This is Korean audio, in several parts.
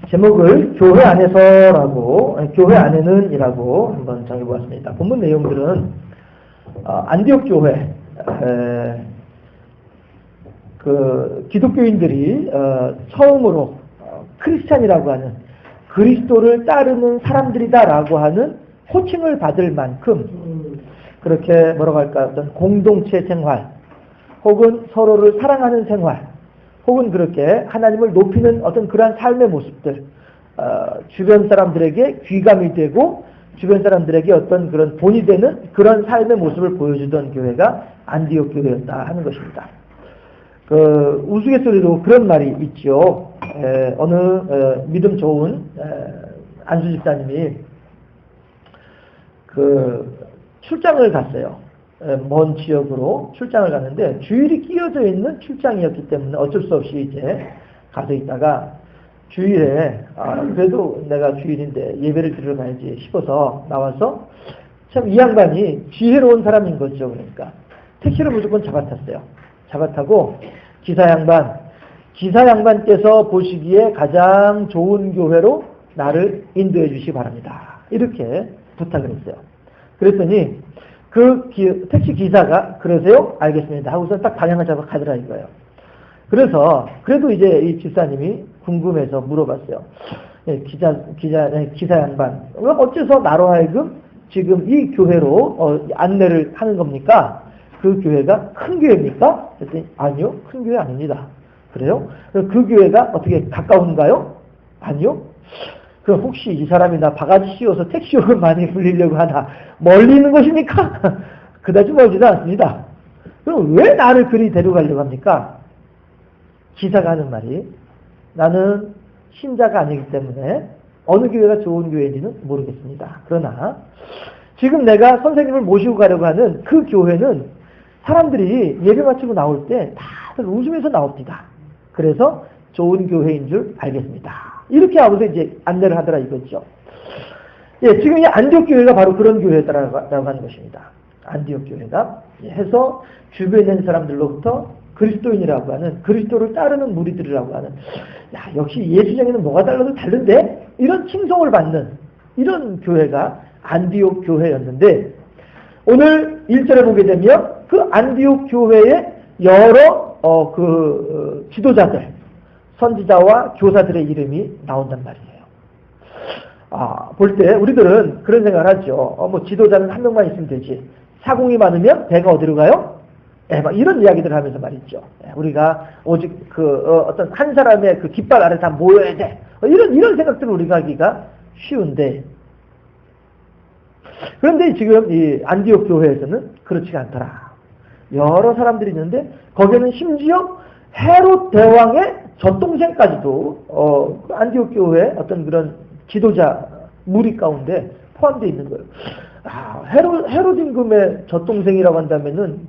제목을 교회 안에서라고, 교회 안에는이라고 한번 정해보았습니다. 본문 내용들은 안디옥 교회, 그 기독교인들이 처음으로 크리스찬이라고 하는 그리스도를 따르는 사람들이다라고 하는 호칭을 받을 만큼 그렇게 뭐라고 할까, 어떤 공동체 생활, 혹은 서로를 사랑하는 생활, 혹은 그렇게 하나님을 높이는 어떤 그러한 삶의 모습들, 주변 사람들에게 귀감이 되고 주변 사람들에게 어떤 그런 본이 되는 그런 삶의 모습을 보여주던 교회가 안디옥 교회였다 하는 것입니다. 그 우스갯소리로 그런 말이 있죠. 어느 믿음 좋은 안수 집사님이 그 출장을 갔어요. 먼 지역으로 출장을 갔는데 주일이 끼어져 있는 출장이었기 때문에 어쩔 수 없이 이제 가서 있다가 주일에 그래도 내가 주일인데 예배를 드리러 가야지 싶어서 나와서 참 이 양반이 지혜로운 사람인 거죠. 그러니까 택시를 무조건 잡아탔어요. 잡아타고 기사 양반께서 보시기에 가장 좋은 교회로 나를 인도해 주시기 바랍니다. 이렇게 부탁을 했어요. 그랬더니 그 택시 기사가 그러세요? 알겠습니다 하고서 딱 방향을 잡아 가더라 이거예요. 그래서 그래도 이제 이 집사님이 궁금해서 물어봤어요. 기사 양반, 어째서 나로 하여금 지금 이 교회로 안내를 하는 겁니까? 그 교회가 큰 교회입니까? 그랬더니 아니요, 큰 교회 아닙니다. 그래요? 그 교회가 어떻게 가까운가요? 아니요. 그럼 혹시 이 사람이 나 바가지 씌워서 택시요금 많이 불리려고 하나 멀리 있는 것입니까? 그다지 멀지도 않습니다. 그럼 왜 나를 그리 데려가려고 합니까? 기사가 하는 말이, 나는 신자가 아니기 때문에 어느 교회가 좋은 교회인지는 모르겠습니다. 그러나 지금 내가 선생님을 모시고 가려고 하는 그 교회는 사람들이 예배 마치고 나올 때 다들 웃으면서 나옵니다. 그래서 좋은 교회인 줄 알겠습니다. 이렇게 하고서 이제 안내를 하더라 이거죠. 예, 지금 이 안디옥 교회가 바로 그런 교회다라고 하는 것입니다. 안디옥 교회가 해서 주변에 있는 사람들로부터 그리스도인이라고 하는, 그리스도를 따르는 무리들이라고 하는, 야, 역시 예수쟁이는 뭐가 달라도 다른데? 이런 칭송을 받는 이런 교회가 안디옥 교회였는데, 오늘 1절에 보게 되면 그 안디옥 교회의 여러 지도자들, 선지자와 교사들의 이름이 나온단 말이에요. 볼 때 우리들은 그런 생각을 하죠. 지도자는 한 명만 있으면 되지. 사공이 많으면 배가 어디로 가요? 막 이런 이야기들을 하면서 말이죠. 우리가 오직 어떤 한 사람의 그 깃발 아래 다 모여야 돼. 이런 생각들을 우리가 하기가 쉬운데, 그런데 지금 이 안디옥 교회에서는 그렇지가 않더라. 여러 사람들이 있는데 거기에는 심지어 헤롯 대왕의 젖동생까지도 안디옥 교회의 어떤 그런 지도자 무리 가운데 포함되어 있는 거예요. 헤롯 임금의 젖동생이라고 한다면은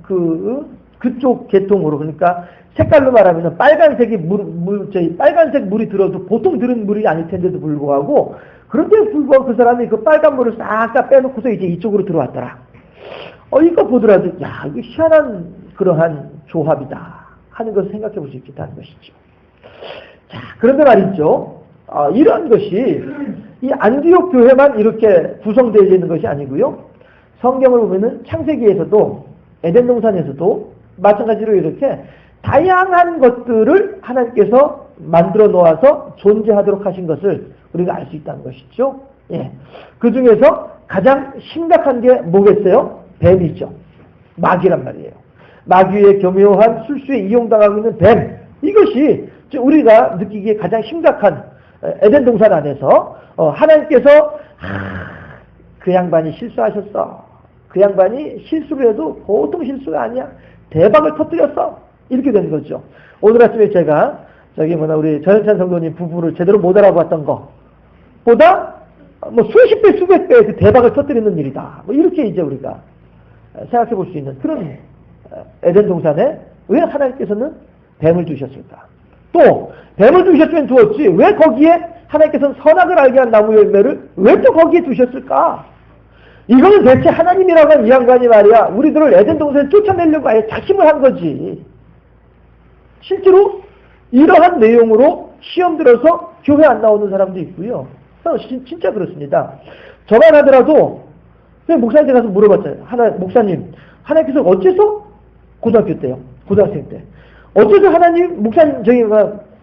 그쪽 계통으로, 그러니까 색깔로 말하면 빨간색이 빨간색 물이 들어도 보통 들은 물이 아닐 텐데도 불구하고, 그런데 불구하고 그 사람이 그 빨간 물을 싹 빼놓고서 이제 이쪽으로 들어왔더라. 이거 보더라도 야, 이거 희한한 그러한 조합이다 하는 것을 생각해 볼 수 있겠다는 것이죠. 자, 그런데 말이죠. 이런 것이 이 안디옥 교회만 이렇게 구성되어 있는 것이 아니고요. 성경을 보면은 창세기에서도 에덴 동산에서도 마찬가지로 이렇게 다양한 것들을 하나님께서 만들어 놓아서 존재하도록 하신 것을 우리가 알 수 있다는 것이죠. 예. 그 중에서 가장 심각한 게 뭐겠어요? 뱀이죠. 마귀란 말이에요. 마귀의 교묘한 술수에 이용당하고 있는 뱀. 이것이 우리가 느끼기에 가장 심각한 에덴 동산 안에서 하나님께서 그 양반이 실수하셨어. 그 양반이 실수를 해도 보통 실수가 아니야. 대박을 터뜨렸어. 이렇게 된 거죠. 오늘 아침에 제가 우리 전현찬 성도님 부부를 제대로 못 알아봤던 것보다 수십 배, 수백 배 그 대박을 터뜨리는 일이다. 이렇게 이제 우리가 생각해 볼 수 있는 그런 에덴 동산에 왜 하나님께서는 뱀을 두셨을까? 또 뱀을 두셨으면 두었지 왜 거기에 하나님께서는 선악을 알게 한 나무 열매를 왜 또 거기에 두셨을까? 이거는 대체 하나님이라고 한 이 양반이 말이야 우리들을 에덴 동산에 쫓아내려고 아예 작심을 한 거지. 실제로 이러한 내용으로 시험 들어서 교회 안 나오는 사람도 있고요. 진짜 그렇습니다. 저만 하더라도 목사님한테 가서 물어봤잖아요. 목사님, 하나님께서 어째서 고등학교 때요. 고등학생 때. 어째서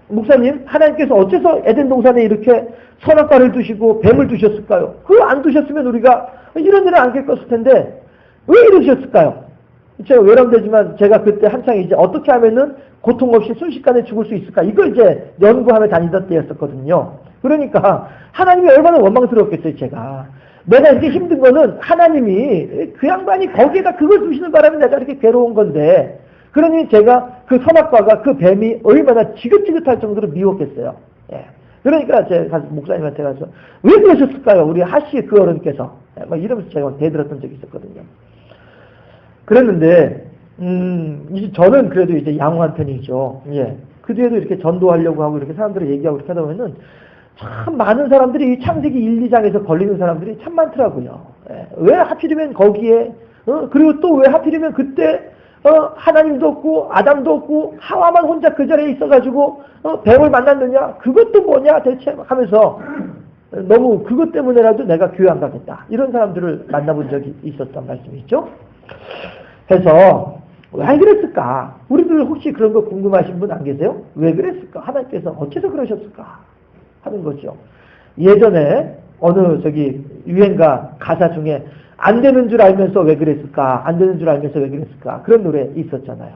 목사님, 하나님께서 어째서 에덴 동산에 이렇게 선악과를 두시고 뱀을 두셨을까요? 그거 안 두셨으면 우리가 이런 일을 안 겪었을 텐데 왜 이러셨을까요? 제가 외람되지만 제가 그때 한창 이제 어떻게 하면은 고통 없이 순식간에 죽을 수 있을까? 이걸 이제 연구하며 다니던 때였었거든요. 그러니까 하나님이 얼마나 원망스러웠겠어요, 제가. 내가 이렇게 힘든 거는 하나님이 그 양반이 거기에다 그걸 두시는 바람에 내가 이렇게 괴로운 건데, 그러니 제가 그 선악과가 그 뱀이 얼마나 지긋지긋할 정도로 미웠겠어요. 예. 그러니까 제가 목사님한테 가서 왜 그러셨을까요? 우리 하씨 그 어른께서. 막 이러면서 제가 대들었던 적이 있었거든요. 그랬는데 이제 저는 그래도 이제 양호한 편이죠. 예. 그 뒤에도 이렇게 전도하려고 하고 이렇게 사람들이 얘기하고 이렇게 하다 보면은 참 많은 사람들이 이 창세기 1, 2장에서 걸리는 사람들이 참 많더라고요. 예. 왜 하필이면 거기에 그리고 또 왜 하필이면 그때 하나님도 없고 아담도 없고 하와만 혼자 그 자리에 있어가지고 뱀을 만났느냐? 그것도 뭐냐 대체 하면서 너무 그것 때문에라도 내가 교회 안 가겠다. 이런 사람들을 만나본 적이 있었단 말씀이죠. 해서 왜 그랬을까? 우리들 혹시 그런 거 궁금하신 분 안 계세요? 왜 그랬을까? 하나님께서 어째서 그러셨을까? 하는 거죠. 예전에 어느 유행가 가사 중에 안 되는 줄 알면서 왜 그랬을까? 안 되는 줄 알면서 왜 그랬을까? 그런 노래 있었잖아요.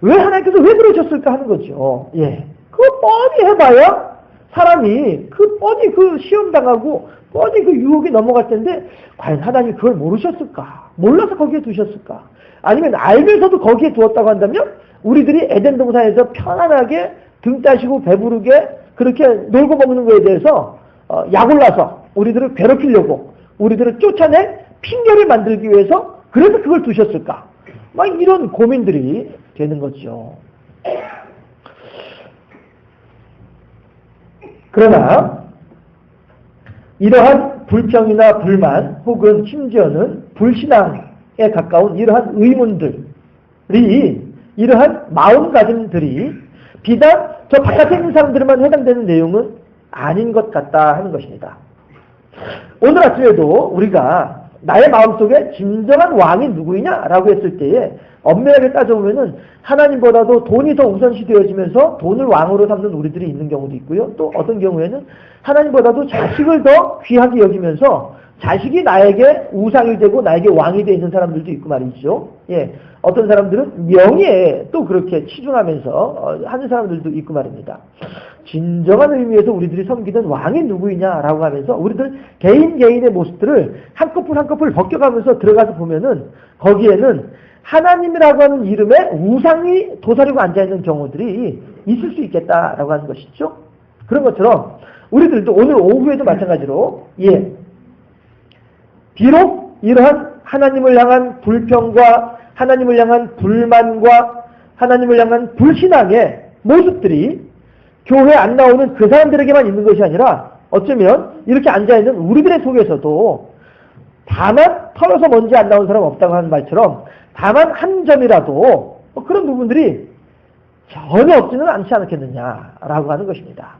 왜 하나님께서 왜 그러셨을까 하는 거죠. 예. 그거 뻔히 해봐야 사람이 뻔히 시험 당하고 뻔히 유혹이 넘어갈 텐데 과연 하나님이 그걸 모르셨을까? 몰라서 거기에 두셨을까? 아니면 알면서도 거기에 두었다고 한다면 우리들이 에덴 동산에서 편안하게 등 따시고 배부르게 그렇게 놀고 먹는 거에 대해서 약올라서 우리들을 괴롭히려고 우리들을 쫓아낼 핑계를 만들기 위해서 그래서 그걸 두셨을까? 막 이런 고민들이 되는 거죠. 그러나 이러한 불평이나 불만 혹은 심지어는 불신앙에 가까운 이러한 의문들이 이러한 마음가짐들이 비단 저 바깥에 있는 사람들만 해당되는 내용은 아닌 것 같다 하는 것입니다. 오늘 아침에도 우리가 나의 마음속에 진정한 왕이 누구이냐라고 했을 때에 엄밀하게 따져보면은 하나님보다도 돈이 더 우선시 되어지면서 돈을 왕으로 삼는 우리들이 있는 경우도 있고요. 또 어떤 경우에는 하나님보다도 자식을 더 귀하게 여기면서 자식이 나에게 우상이 되고 나에게 왕이 되어 있는 사람들도 있고 말이죠. 예. 어떤 사람들은 명예에 또 그렇게 치중하면서 하는 사람들도 있고 말입니다. 진정한 의미에서 우리들이 섬기는 왕이 누구이냐라고 하면서 우리들 개인의 모습들을 한꺼풀 한꺼풀 벗겨가면서 들어가서 보면은 거기에는 하나님이라고 하는 이름에 우상이 도사리고 앉아있는 경우들이 있을 수 있겠다라고 하는 것이죠. 그런 것처럼 우리들도 오늘 오후에도 마찬가지로 비록 이러한 하나님을 향한 불평과 하나님을 향한 불만과 하나님을 향한 불신앙의 모습들이 교회에 안 나오는 그 사람들에게만 있는 것이 아니라 어쩌면 이렇게 앉아있는 우리들의 속에서도 다만 털어서 먼지 안 나온 사람 없다고 하는 말처럼 다만 한 점이라도 그런 부분들이 전혀 없지는 않지 않겠느냐라고 하는 것입니다.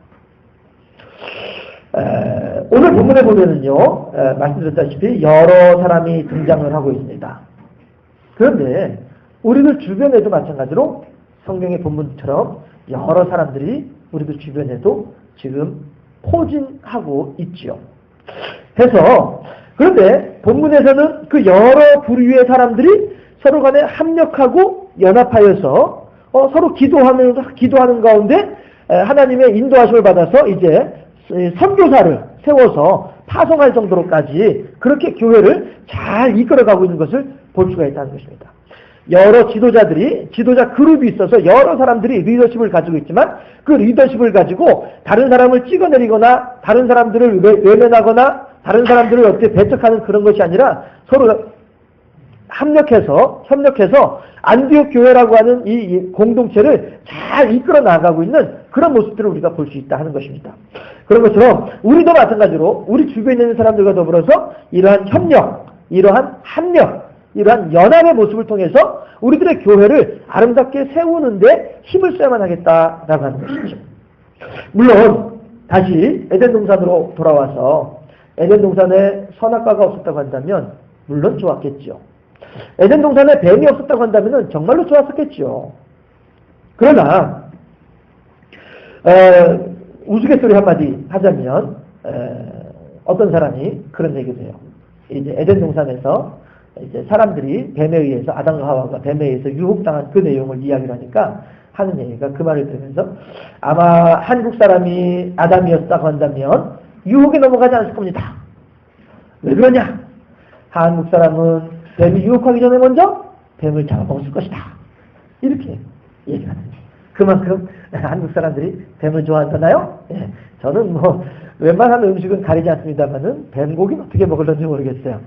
오늘 본문에 보면은요, 말씀드렸다시피 여러 사람이 등장을 하고 있습니다. 그런데 우리들 주변에도 마찬가지로 성경의 본문처럼 여러 사람들이 우리들 주변에도 지금 포진하고 있지요. 해서 그런데 본문에서는 그 여러 부류의 사람들이 서로 간에 합력하고 연합하여서 서로 기도하는 가운데 하나님의 인도하심을 받아서 이제 선교사를 세워서 파송할 정도로까지 그렇게 교회를 잘 이끌어가고 있는 것을 볼 수가 있다는 것입니다. 여러 지도자 그룹이 있어서 여러 사람들이 리더십을 가지고 있지만 그 리더십을 가지고 다른 사람을 찍어내리거나 다른 사람들을 외면하거나 다른 사람들을 어떻게 배척하는 그런 것이 아니라 서로 협력해서 안디옥 교회라고 하는 이 공동체를 잘 이끌어 나가고 있는 그런 모습들을 우리가 볼 수 있다 하는 것입니다. 그런 것처럼 우리도 마찬가지로 우리 주변에 있는 사람들과 더불어서 이러한 협력, 이러한 합력, 이러한 연합의 모습을 통해서 우리들의 교회를 아름답게 세우는데 힘을 써야만 하겠다라고 하는 것이죠. 물론 다시 에덴 동산으로 돌아와서 에덴 동산에 선악과가 없었다고 한다면 물론 좋았겠죠. 에덴 동산에 뱀이 없었다고 한다면 정말로 좋았었겠죠. 그러나 우스갯소리 한마디 하자면 어떤 사람이 그런 얘기를 해요. 이제 에덴 동산에서 이제 사람들이 뱀에 의해서 아담과 하와가 뱀에 의해서 유혹당한 그 내용을 이야기를 하니까 하는 얘기가 그 말을 들으면서 아마 한국 사람이 아담이었다고 한다면 유혹에 넘어가지 않을 겁니다. 왜 그러냐? 한국 사람은 뱀이 유혹하기 전에 먼저 뱀을 잡아먹었을 것이다. 이렇게 얘기를 하는 거예요. 그만큼 한국 사람들이 뱀을 좋아한다나요? 예, 저는 뭐 웬만한 음식은 가리지 않습니다만은 뱀고기는 어떻게 먹을런지 모르겠어요.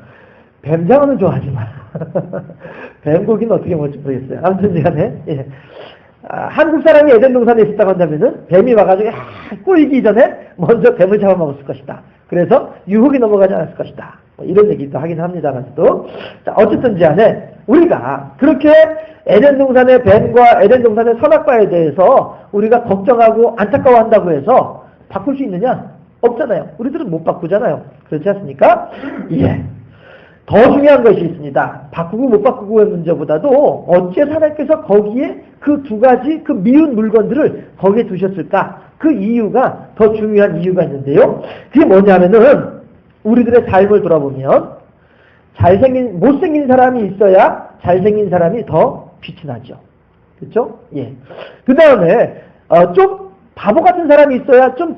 뱀장어는 좋아하지만 뱀고기는 어떻게 먹을지 모르겠어요. 아무튼 간에 예. 한국 사람이 에덴 동산에 있었다고 한다면은 뱀이 와가지고 꼬이기 전에 먼저 뱀을 잡아먹었을 것이다. 그래서 유혹이 넘어가지 않았을 것이다. 뭐 이런 얘기도 하긴 합니다만도 어쨌든지 간에 우리가 그렇게 에덴 동산의 뱀과 에덴 동산의 선악과에 대해서 우리가 걱정하고 안타까워한다고 해서 바꿀 수 있느냐? 없잖아요. 우리들은 못 바꾸잖아요. 그렇지 않습니까? 예. 더 중요한 것이 있습니다. 바꾸고 못 바꾸고의 문제보다도 어째 하나님께서 거기에 그 두 가지 그 미운 물건들을 거기에 두셨을까? 그 이유가 더 중요한 이유가 있는데요. 그게 뭐냐면은 우리들의 삶을 돌아보면 못생긴 사람이 있어야 잘생긴 사람이 더 빛이 나죠. 그렇죠? 예. 그 다음에 좀 바보 같은 사람이 있어야 좀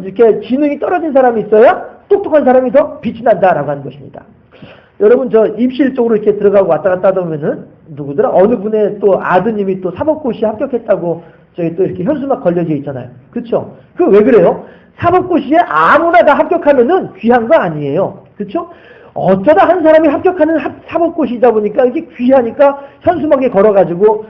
이렇게 지능이 떨어진 사람이 있어야 똑똑한 사람이 더 빛이 난다라고 하는 것입니다. 여러분 저 입실 쪽으로 이렇게 들어가고 왔다 갔다 하다 보면은 누구더라? 어느 분의 또 아드님이 또 사법고시 합격했다고 저기 또 이렇게 현수막 걸려져 있잖아요. 그렇죠? 그 왜 그래요? 사법고시에 아무나 다 합격하면은 귀한 거 아니에요. 그렇죠? 어쩌다 한 사람이 합격하는 사법고시이다 보니까 이게 귀하니까 현수막에 걸어가지고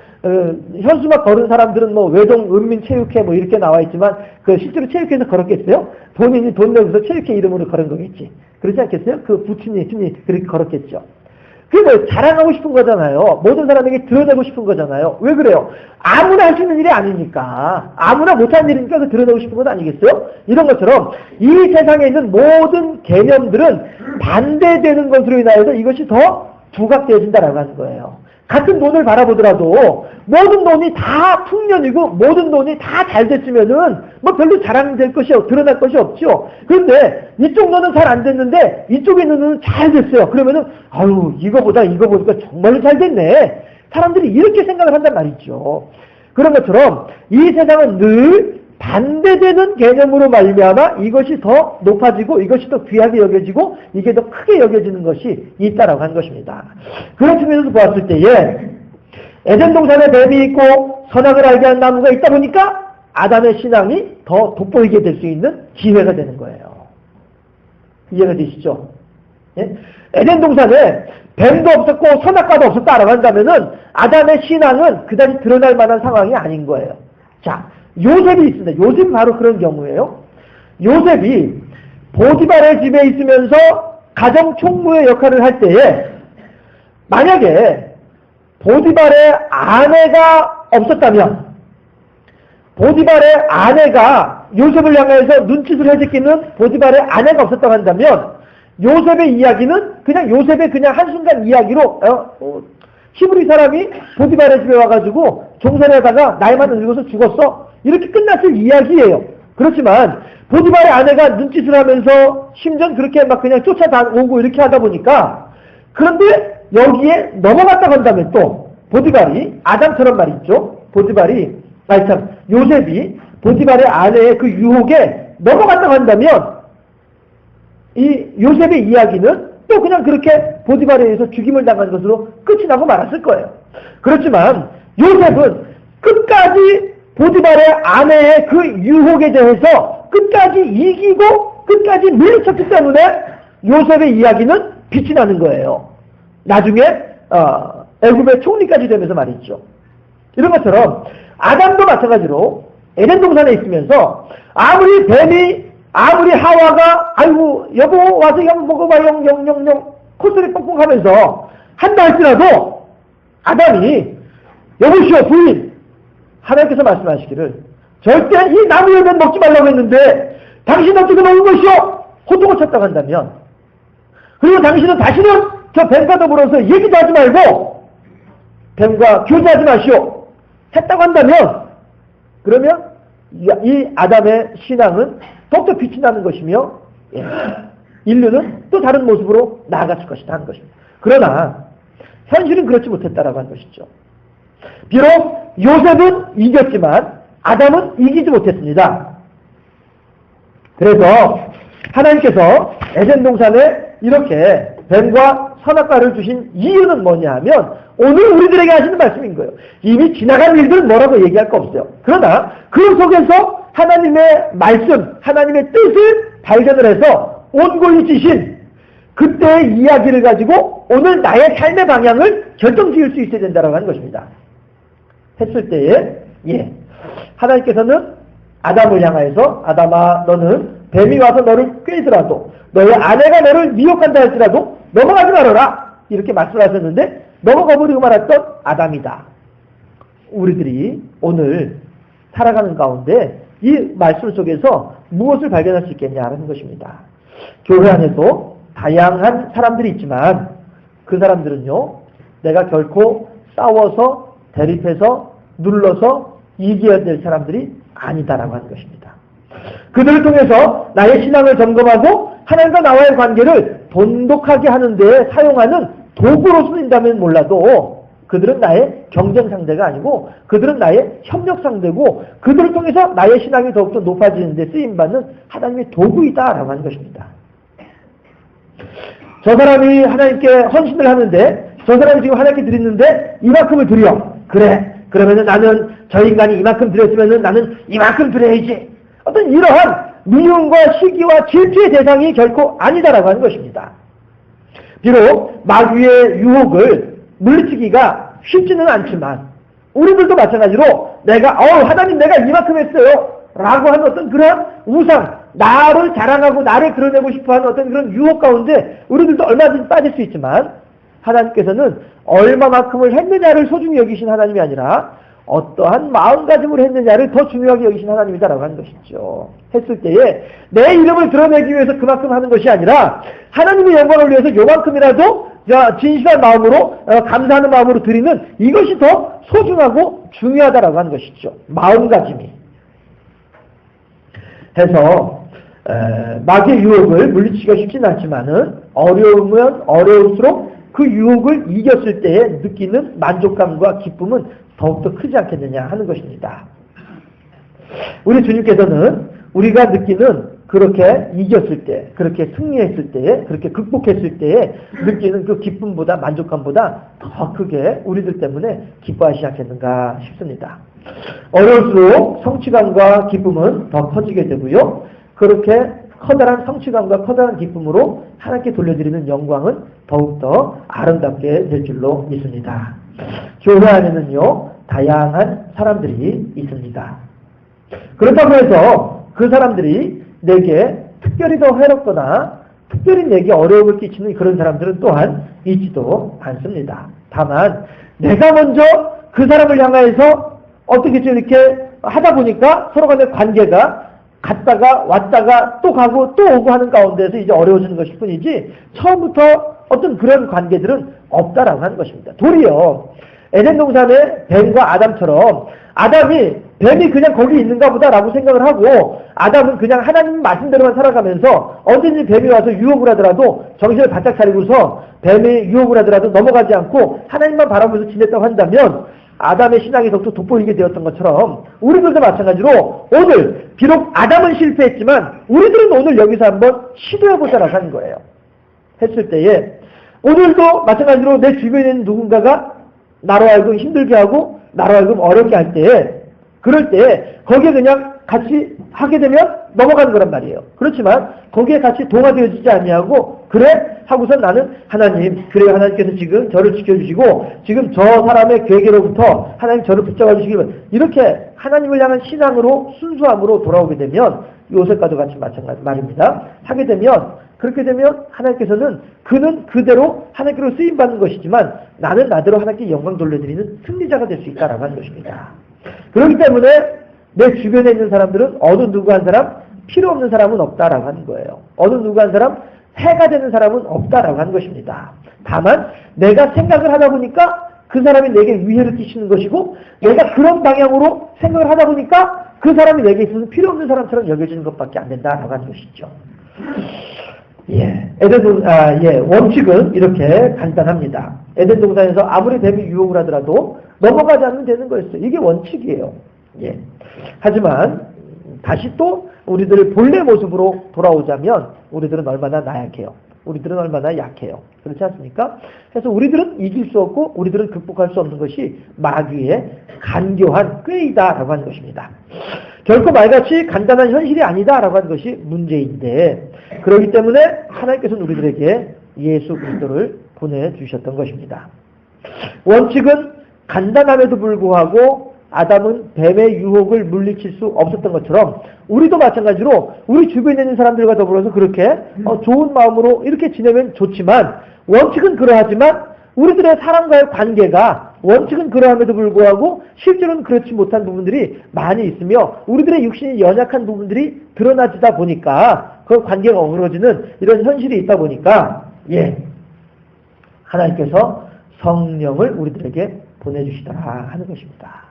현수막 걸은 사람들은 뭐 외동 은민체육회 뭐 이렇게 나와 있지만 그 실제로 체육회에서 걸었겠어요? 본인이 돈 내고서 체육회 이름으로 걸은 거겠지. 그렇지 않겠어요? 그 부친이 그렇게 걸었겠죠. 그게 뭐 자랑하고 싶은 거잖아요. 모든 사람에게 드러내고 싶은 거잖아요. 왜 그래요? 아무나 할 수 있는 일이 아니니까. 아무나 못하는 일이니까 그 드러내고 싶은 건 아니겠어요? 이런 것처럼 이 세상에 있는 모든 개념들은 반대되는 것으로 인하여서 이것이 더 부각되어진다라고 하는 거예요. 같은 돈을 바라보더라도 모든 돈이 다 풍년이고 모든 돈이 다 잘 됐으면은 뭐 별로 자랑될 것이 드러날 것이 없죠. 그런데 이쪽 돈은 잘 안 됐는데 이쪽에 있는 돈은 잘 됐어요. 그러면은 아유 이거보다 이거 보니까 정말로 잘 됐네. 사람들이 이렇게 생각을 한단 말이죠. 그런 것처럼 이 세상은 늘 반대되는 개념으로 말미암아 이것이 더 높아지고 이것이 더 귀하게 여겨지고 이게 더 크게 여겨지는 것이 있다라고 하는 것입니다. 그런 측면에서 보았을 때에 에덴 동산에 뱀이 있고 선악을 알게 하는 나무가 있다 보니까 아담의 신앙이 더 돋보이게 될 수 있는 기회가 되는 거예요. 이해가 되시죠? 예? 에덴 동산에 뱀도 없었고 선악과도 없었다라고 한다면은 아담의 신앙은 그다지 드러날 만한 상황이 아닌 거예요. 자, 요셉이 있습니다. 요셉이 바로 그런 경우예요. 요셉이 보디발의 집에 있으면서 가정 총무의 역할을 할 때에 만약에 보디발의 아내가 없었다면 보디발의 아내가 요셉을 향해서 눈짓을 해제끼는 보디발의 아내가 없었다고 한다면 요셉의 이야기는 그냥 요셉의 그냥 한순간 이야기로 히브리 사람이 보디발의 집에 와가지고 종살이하다가 나이만 늙어서 죽었어. 이렇게 끝났을 이야기예요. 그렇지만 보디발의 아내가 눈짓을 하면서 심지어 그렇게 막 그냥 쫓아다오고 이렇게 하다 보니까 그런데 여기에 넘어갔다고 한다면 또 보디발이 아담처럼 말이죠. 요셉이 보디발의 아내의 그 유혹에 넘어갔다고 한다면 이 요셉의 이야기는 또 그냥 그렇게 보디발에 의해서 죽임을 당한 것으로 끝이 나고 말았을 거예요. 그렇지만 요셉은 끝까지 보디발의 아내의 그 유혹에 대해서 끝까지 이기고 끝까지 물리쳤기 때문에 요셉의 이야기는 빛이 나는 거예요. 나중에 애굽의 총리까지 되면서 말이죠. 이런 것처럼 아담도 마찬가지로 에덴 동산에 있으면서 아무리 뱀이 아무리 하와가 아이고 여보 와서 영 먹어봐 영 콧소리 뻥뻥 하면서 한다 할지라도 아담이 여보시오 부인 하나님께서 말씀하시기를 절대 이 나무 열매는 먹지 말라고 했는데 당신 어떻게 먹는 것이오? 호통을 쳤다고 한다면, 그리고 당신은 다시는 저 뱀과 더불어서 얘기도 하지 말고 뱀과 교제하지 마시오 했다고 한다면, 그러면 이 아담의 신앙은 더욱더 빛이 나는 것이며, 인류는 또 다른 모습으로 나아갔을 것이다 하는 것입니다. 그러나 현실은 그렇지 못했다라고 하는 것이죠. 비록 요셉은 이겼지만 아담은 이기지 못했습니다. 그래서 하나님께서 에덴 동산에 이렇게 뱀과 선악과를 주신 이유는 뭐냐 하면 오늘 우리들에게 하시는 말씀인 거예요. 이미 지나간 일들은 뭐라고 얘기할 거 없어요. 그러나 그 속에서 하나님의 말씀, 하나님의 뜻을 발견을 해서 온고이 지신 그때의 이야기를 가지고 오늘 나의 삶의 방향을 결정지을 수 있어야 된다고 하는 것입니다. 했을 때에 하나님께서는 아담을 향하여서 아담아 너는 뱀이 와서 너를 꿰더라도 너의 아내가 너를 미혹한다 할지라도 넘어가지 말아라 이렇게 말씀하셨는데 넘어가버리고 말았던 아담이다. 우리들이 오늘 살아가는 가운데 이 말씀 속에서 무엇을 발견할 수 있겠냐는 것입니다. 교회 안에도 다양한 사람들이 있지만 그 사람들은요, 내가 결코 싸워서 대립해서 눌러서 이겨야 될 사람들이 아니다라고 하는 것입니다. 그들을 통해서 나의 신앙을 점검하고 하나님과 나와의 관계를 돈독하게 하는 데 사용하는 도구로 쓰인다면 몰라도 그들은 나의 경쟁 상대가 아니고 그들은 나의 협력 상대고 그들을 통해서 나의 신앙이 더욱더 높아지는 데 쓰임받는 하나님의 도구이다라고 하는 것입니다. 저 사람이 하나님께 헌신을 하는데 저 사람이 지금 하나님께 드리는데 이만큼을 드려. 그래. 그러면은 나는 저 인간이 이만큼 드렸으면은 나는 이만큼 드려야지. 어떤 이러한 미움과 시기와 질투의 대상이 결코 아니다라고 하는 것입니다. 비록 마귀의 유혹을 물리치기가 쉽지는 않지만 우리들도 마찬가지로 내가 하나님 내가 이만큼 했어요 라고 하는 어떤 그런 우상, 나를 자랑하고 나를 드러내고 싶어하는 어떤 그런 유혹 가운데 우리들도 얼마든지 빠질 수 있지만 하나님께서는 얼마만큼을 했느냐를 소중히 여기신 하나님이 아니라 어떠한 마음가짐으로 했느냐를 더 중요하게 여기신 하나님이다라고 하는 것이죠. 했을 때에 내 이름을 드러내기 위해서 그만큼 하는 것이 아니라 하나님의 영광을 위해서 요만큼이라도 진실한 마음으로 감사하는 마음으로 드리는 이것이 더 소중하고 중요하다라고 하는 것이죠. 마음가짐이. 해서 마귀의 유혹을 물리치기가 쉽지는 않지만은 어려우면 어려울수록 그 유혹을 이겼을 때에 느끼는 만족감과 기쁨은 더욱더 크지 않겠느냐 하는 것입니다. 우리 주님께서는 우리가 느끼는 그렇게 이겼을 때, 그렇게 승리했을 때에, 그렇게 극복했을 때에 느끼는 그 기쁨보다 만족감보다 더 크게 우리들 때문에 기뻐하시지 않겠는가 싶습니다. 어려울수록 성취감과 기쁨은 더 커지게 되고요. 그렇게 커다란 성취감과 커다란 기쁨으로 하나님께 돌려드리는 영광은 더욱더 아름답게 될 줄로 믿습니다. 교회 안에는요, 다양한 사람들이 있습니다. 그렇다고 해서 그 사람들이 내게 특별히 더 해롭거나 특별히 내게 어려움을 끼치는 그런 사람들은 또한 있지도 않습니다. 다만 내가 먼저 그 사람을 향해서 어떻게 좀 이렇게 하다 보니까 서로 간의 관계가 갔다가 왔다가 또 가고 또 오고 하는 가운데서 이제 어려워지는 것일 뿐이지 처음부터 어떤 그런 관계들은 없다라고 하는 것입니다. 도리어 에덴 동산의 뱀과 아담처럼 아담이 뱀이 그냥 거기 있는가 보다라고 생각을 하고 아담은 그냥 하나님 말씀대로만 살아가면서 언제든지 뱀이 와서 유혹을 하더라도 정신을 바짝 차리고서 뱀이 유혹을 하더라도 넘어가지 않고 하나님만 바라보면서 지냈다고 한다면 아담의 신앙이 더욱더 돋보이게 되었던 것처럼 우리들도 마찬가지로 오늘 비록 아담은 실패했지만 우리들은 오늘 여기서 한번 시도해보자라고 하는 거예요. 했을 때에 오늘도 마찬가지로 내 주변에 있는 누군가가 나로 하여금 힘들게 하고 나로 하여금 어렵게 할 때에 그럴 때 거기에 그냥 같이 하게 되면 넘어가는 거란 말이에요. 그렇지만 거기에 같이 동화되어지지 아니하고 그래 하고선 나는 하나님 그래요 하나님께서 지금 저를 지켜주시고 지금 저 사람의 괴계로부터 하나님 저를 붙잡아 주시기를 이렇게 하나님을 향한 신앙으로 순수함으로 돌아오게 되면 요셉과도 같이 마찬가지 말입니다. 하게 되면 그렇게 되면 하나님께서는 그는 그대로 하나님께로 쓰임받는 것이지만 나는 나대로 하나님께 영광 돌려드리는 승리자가 될 수 있다라고 하는 것입니다. 그렇기 때문에 내 주변에 있는 사람들은 어느 누구 한 사람, 필요 없는 사람은 없다라고 하는 거예요. 어느 누구 한 사람, 해가 되는 사람은 없다라고 하는 것입니다. 다만 내가 생각을 하다 보니까 그 사람이 내게 위해를 끼치는 것이고, 내가 그런 방향으로 생각을 하다 보니까 그 사람이 내게 있어서 필요 없는 사람처럼 여겨지는 것밖에 안 된다라고 하는 것이죠. 원칙은 이렇게 간단합니다. 에덴 동산에서 아무리 뱀이 유혹을 하더라도 넘어가지 않으면 되는 거였어요. 이게 원칙이에요. 예. 하지만 다시 또 우리들의 본래 모습으로 돌아오자면 우리들은 얼마나 나약해요. 우리들은 얼마나 약해요. 그렇지 않습니까? 그래서 우리들은 이길 수 없고 우리들은 극복할 수 없는 것이 마귀의 간교한 꾀이다라고 하는 것입니다. 결코 말같이 간단한 현실이 아니다라고 하는 것이 문제인데, 그렇기 때문에 하나님께서는 우리들에게 예수 그리스도를 보내주셨던 것입니다. 원칙은 간단함에도 불구하고 아담은 뱀의 유혹을 물리칠 수 없었던 것처럼 우리도 마찬가지로 우리 주변에 있는 사람들과 더불어서 그렇게 좋은 마음으로 이렇게 지내면 좋지만, 원칙은 그러하지만 우리들의 사람과의 관계가 원칙은 그러함에도 불구하고 실제로는 그렇지 못한 부분들이 많이 있으며 우리들의 육신이 연약한 부분들이 드러나지다 보니까 그 관계가 어그러지는 이런 현실이 있다 보니까 하나님께서 성령을 우리들에게 보내주시더라 하는 것입니다.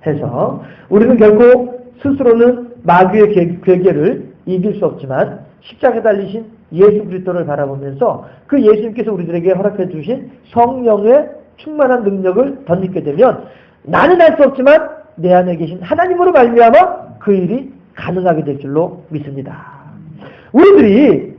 해서 우리는 결코 스스로는 마귀의 괴계를 이길 수 없지만 십자가에 달리신 예수 그리스도를 바라보면서 그 예수님께서 우리들에게 허락해 주신 성령의 충만한 능력을 덧입게 되면 나는 할 수 없지만 내 안에 계신 하나님으로 말미암아 그 일이 가능하게 될 줄로 믿습니다. 우리들이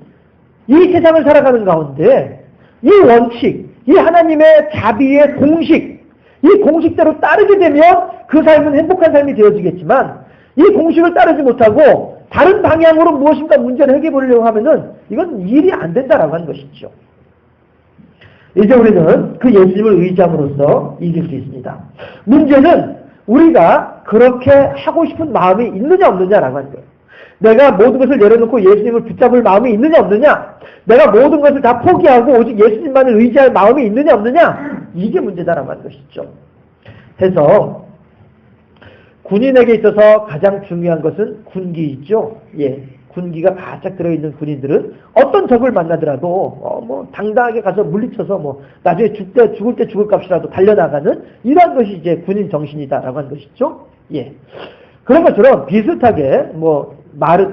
이 세상을 살아가는 가운데 이 원칙, 이 하나님의 자비의 공식, 이 공식대로 따르게 되면 그 삶은 행복한 삶이 되어지겠지만, 이 공식을 따르지 못하고 다른 방향으로 무엇인가 문제를 해결해 보려고 하면은 이건 일이 안 된다라고 하는 것이죠. 이제 우리는 그 예수님을 의지함으로써 이길 수 있습니다. 문제는 우리가 그렇게 하고 싶은 마음이 있느냐 없느냐라고 하는 거예요. 내가 모든 것을 내려놓고 예수님을 붙잡을 마음이 있느냐 없느냐, 내가 모든 것을 다 포기하고 오직 예수님만을 의지할 마음이 있느냐 없느냐, 이게 문제다라고 하는 것이죠. 해서 군인에게 있어서 가장 중요한 것은 군기이죠. 군기가 바짝 들어있는 군인들은 어떤 적을 만나더라도 당당하게 가서 물리쳐서 나중에 죽을 때 죽을 값이라도 달려나가는 이러한 것이 이제 군인 정신이다라고 하는 것이죠. 그런 것처럼 비슷하게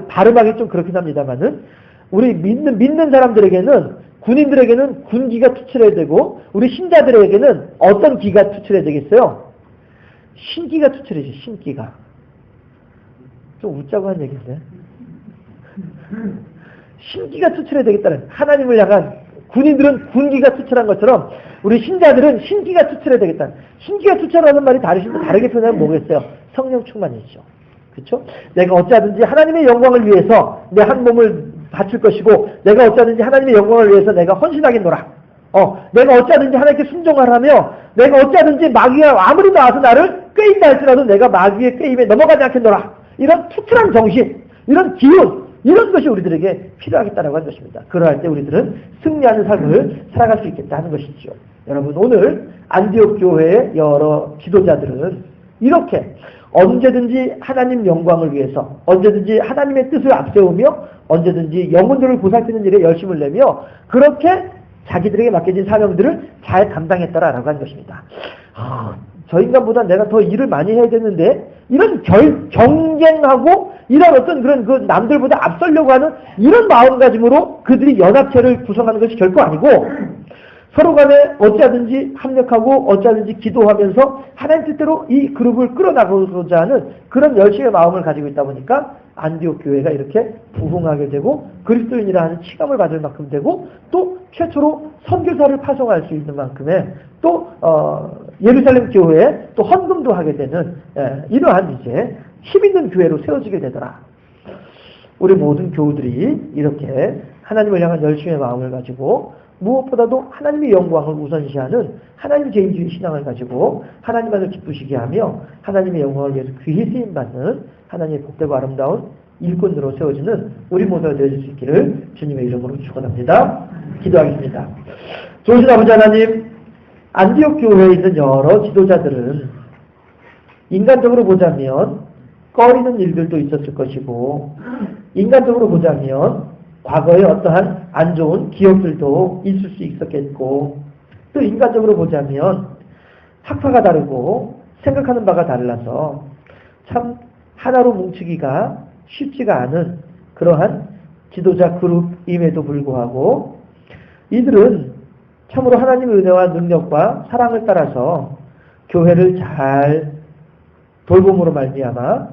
발음하기 좀 그렇긴 합니다만은 우리 믿는 사람들에게는, 군인들에게는 군기가 투철해야 되고 우리 신자들에게는 어떤 기가 투철해야 되겠어요? 신기가 투철해야지. 신기가. 좀 웃자고 한 얘기인데. 신기가 투철해야 되겠다는, 하나님을 향한, 군인들은 군기가 투철한 것처럼 우리 신자들은 신기가 투철해야 되겠다는. 신기가 투철하는 말이 다르게 표현하면 뭐겠어요? 성령 충만이죠. 그렇죠? 내가 어찌하든지 하나님의 영광을 위해서 내 한 몸을 바칠 것이고, 내가 어찌하든지 하나님의 영광을 위해서 내가 헌신하겠노라. 내가 어찌하든지 하나님께 순종하라며, 내가 어찌하든지 마귀가 아무리 나와서 나를 꾀인다 할지라도 내가 마귀의 꾀임에 넘어가지 않겠노라. 이런 투철한 정신, 이런 기운, 이런 것이 우리들에게 필요하겠다라고 하는 것입니다. 그러할 때 우리들은 승리하는 삶을 살아갈 수 있겠다 하는 것이죠. 여러분, 오늘 안디옥 교회의 여러 지도자들은 이렇게 언제든지 하나님 영광을 위해서, 언제든지 하나님의 뜻을 앞세우며 언제든지 영혼들을 보살피는 일에 열심을 내며 그렇게 자기들에게 맡겨진 사명들을 잘 감당했다라고 하는 것입니다. 저 인간보다 내가 더 일을 많이 해야 되는데, 이런 경쟁하고 이런 어떤 그런 그 남들보다 앞서려고 하는 이런 마음가짐으로 그들이 연합체를 구성하는 것이 결코 아니고, 서로 간에 어찌하든지 합력하고 어찌하든지 기도하면서 하나님 뜻대로 이 그룹을 끌어나가고자 하는 그런 열심의 마음을 가지고 있다 보니까 안디옥 교회가 이렇게 부흥하게 되고 그리스도인이라 하는 치감을 받을 만큼 되고, 또 최초로 선교사를 파송할 수 있는 만큼의 또 예루살렘 교회에 또 헌금도 하게 되는 이러한 이제 힘있는 교회로 세워지게 되더라. 우리 모든 교우들이 이렇게 하나님을 향한 열심의 마음을 가지고 무엇보다도 하나님의 영광을 우선시하는 하나님 제인주의 신앙을 가지고 하나님만을 기쁘시게 하며 하나님의 영광을 위해서 귀히 쓰임받는 하나님의 복되고 아름다운 일꾼으로 세워지는 우리 모두가 되어질 수 있기를 주님의 이름으로 축원합니다. 기도하겠습니다. 좋으신 아버지 하나님, 안디옥 교회에 있는 여러 지도자들은 인간적으로 보자면 꺼리는 일들도 있었을 것이고, 인간적으로 보자면 과거에 어떠한 안 좋은 기억들도 있을 수 있었겠고, 또 인간적으로 보자면 학파가 다르고 생각하는 바가 달라서 참 하나로 뭉치기가 쉽지가 않은 그러한 지도자 그룹임에도 불구하고 이들은 참으로 하나님의 은혜와 능력과 사랑을 따라서 교회를 잘 돌봄으로 말미암아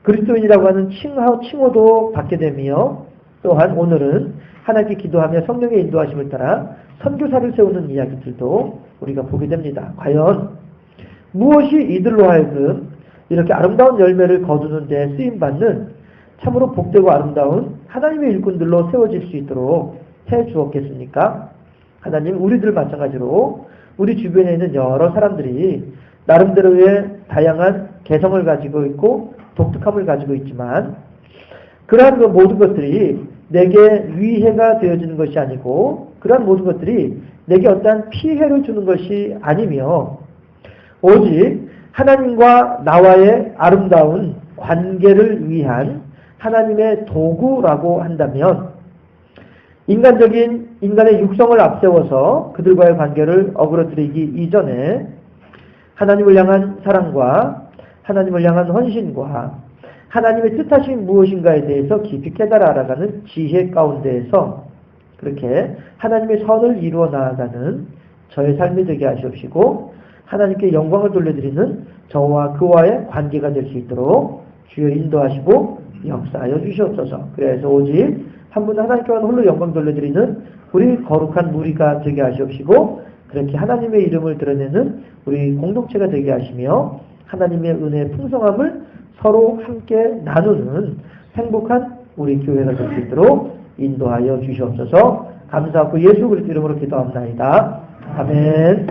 그리스도인이라고 하는 칭호도 받게 되며, 또한 오늘은 하나님께 기도하며 성령의 인도하심을 따라 선교사를 세우는 이야기들도 우리가 보게 됩니다. 과연 무엇이 이들로 하여금 이렇게 아름다운 열매를 거두는 데 쓰임받는 참으로 복되고 아름다운 하나님의 일꾼들로 세워질 수 있도록 해 주었겠습니까? 하나님, 우리들 마찬가지로 우리 주변에 있는 여러 사람들이 나름대로의 다양한 개성을 가지고 있고 독특함을 가지고 있지만, 그러한 그 모든 것들이 내게 위해가 되어지는 것이 아니고, 그러한 모든 것들이 내게 어떠한 피해를 주는 것이 아니며, 오직 하나님과 나와의 아름다운 관계를 위한 하나님의 도구라고 한다면, 인간의 육성을 앞세워서 그들과의 관계를 어그러뜨리기 이전에 하나님을 향한 사랑과 하나님을 향한 헌신과 하나님의 뜻하심이 무엇인가에 대해서 깊이 깨달아 알아가는 지혜 가운데에서 그렇게 하나님의 선을 이루어 나아가는 저의 삶이 되게 하시옵시고, 하나님께 영광을 돌려드리는 저와 그와의 관계가 될 수 있도록 주여 인도하시고 역사하여 주시옵소서. 그래서 오직 한 분 하나님께만 홀로 영광 돌려드리는 우리 거룩한 무리가 되게 하시옵시고, 그렇게 하나님의 이름을 드러내는 우리 공동체가 되게 하시며, 하나님의 은혜의 풍성함을 서로 함께 나누는 행복한 우리 교회가 될 수 있도록 인도하여 주시옵소서. 감사하고 예수 그리스도 이름으로 기도합나이다. 아멘.